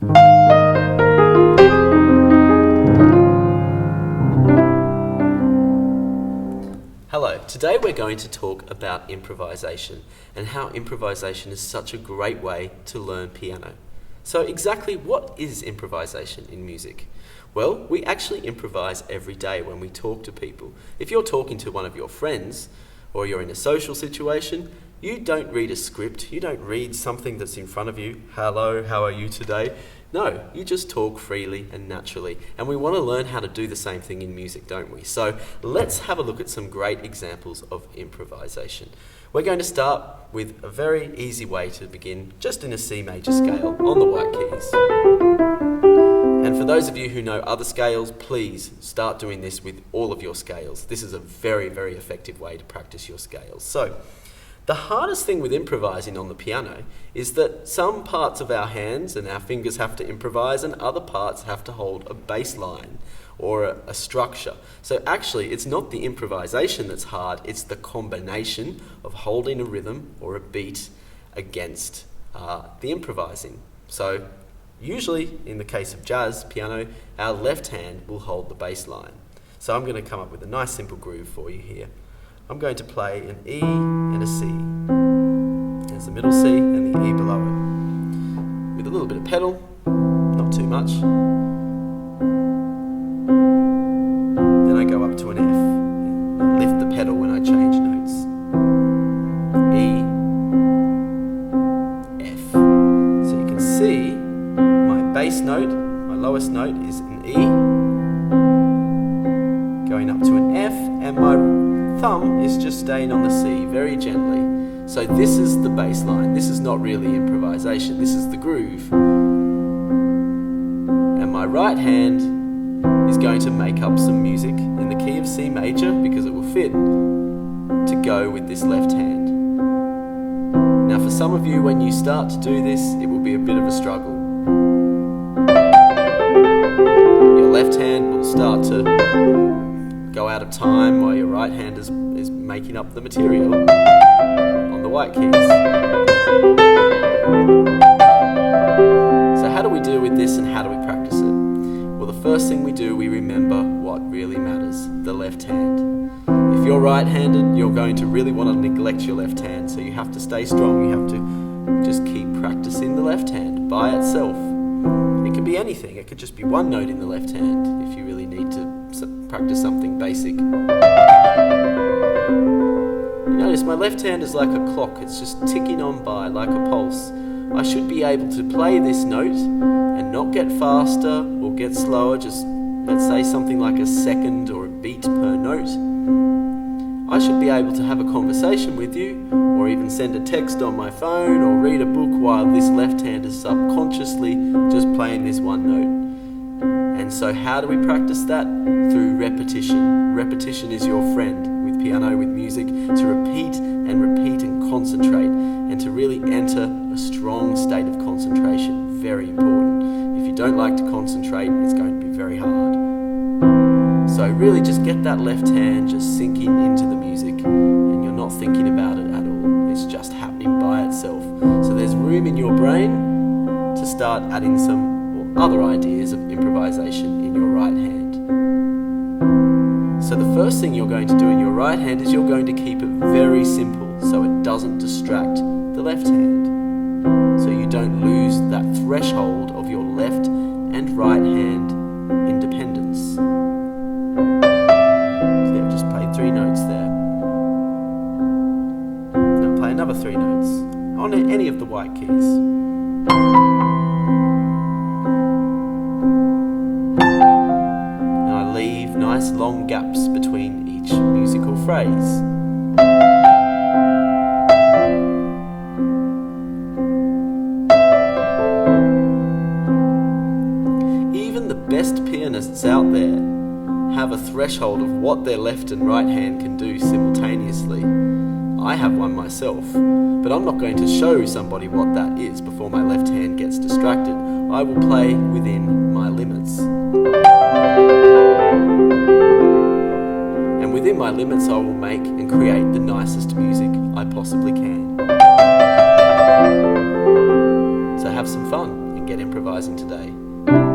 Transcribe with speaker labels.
Speaker 1: Hello, today we're going to talk about improvisation and how improvisation is such a great way to learn piano. So exactly what is improvisation in music? Well, we actually improvise every day when we talk to people. If you're talking to one of your friends or you're in a social situation, you don't read a script, you don't read something that's in front of you. Hello, how are you today? No, you just talk freely and naturally. And we want to learn how to do the same thing in music, don't we? So let's have a look at some great examples of improvisation. We're going to start with a very easy way to begin, just in a C major scale on the white keys. And for those of you who know other scales, please start doing this with all of your scales. This is a very, very effective way to practice your scales. So, the hardest thing with improvising on the piano is that some parts of our hands and our fingers have to improvise and other parts have to hold a bass line or a structure. So actually it's not the improvisation that's hard, it's the combination of holding a rhythm or a beat against the improvising. So usually in the case of jazz piano, our left hand will hold the bass line. So I'm going to come up with a nice simple groove for you here. I'm going to play an E and a C. There's the middle C and the E below it. With a little bit of pedal, not too much. Then I go up to an F. I lift the pedal when I change notes. E, F. So you can see my bass note, my lowest note is an E, going up to an F, and my thumb is just staying on the C very gently. So this is the bass line. This is not really improvisation. This is the groove. And my right hand is going to make up some music in the key of C major because it will fit to go with this left hand. Now for some of you, when you start to do this, it will be a bit of a struggle. Your left hand will start to go out of time while your right hand is making up the material on the white keys. So how do we deal with this and how do we practice it? Well, the first thing we do, we remember what really matters, the left hand. If you're right-handed, you're going to really want to neglect your left hand, so you have to stay strong. You have to just keep practicing the left hand by itself. It can be anything. It could just be one note in the left hand if you really need to practice something basic. You notice my left hand is like a clock. It's just ticking on by like a pulse. I should be able to play this note and not get faster or get slower, just let's say something like a second or a beat per note. I should be able to have a conversation with you or even send a text on my phone or read a book while this left hand is subconsciously just playing this one note. And so how do we practice that? Through repetition. Repetition is your friend with piano, with music, to repeat and concentrate and to really enter a strong state of concentration. Very important. If you don't like to concentrate, it's going to be very hard. So really just get that left hand just sinking into the music and you're not thinking about it at all. It's just happening by itself. So there's room in your brain to start adding some other ideas of improvisation in your right hand. So the first thing you're going to do in your right hand is you're going to keep it very simple so it doesn't distract the left hand. So you don't lose that threshold of your left and right hand independence. So yeah, just play 3 notes there. Now play another 3 notes on any of the white keys. Nice long gaps between each musical phrase. Even the best pianists out there have a threshold of what their left and right hand can do simultaneously. I have one myself, but I'm not going to show somebody what that is before my left hand gets distracted. I will play within my limits. And within my limits, I will make and create the nicest music I possibly can. So have some fun and get improvising today.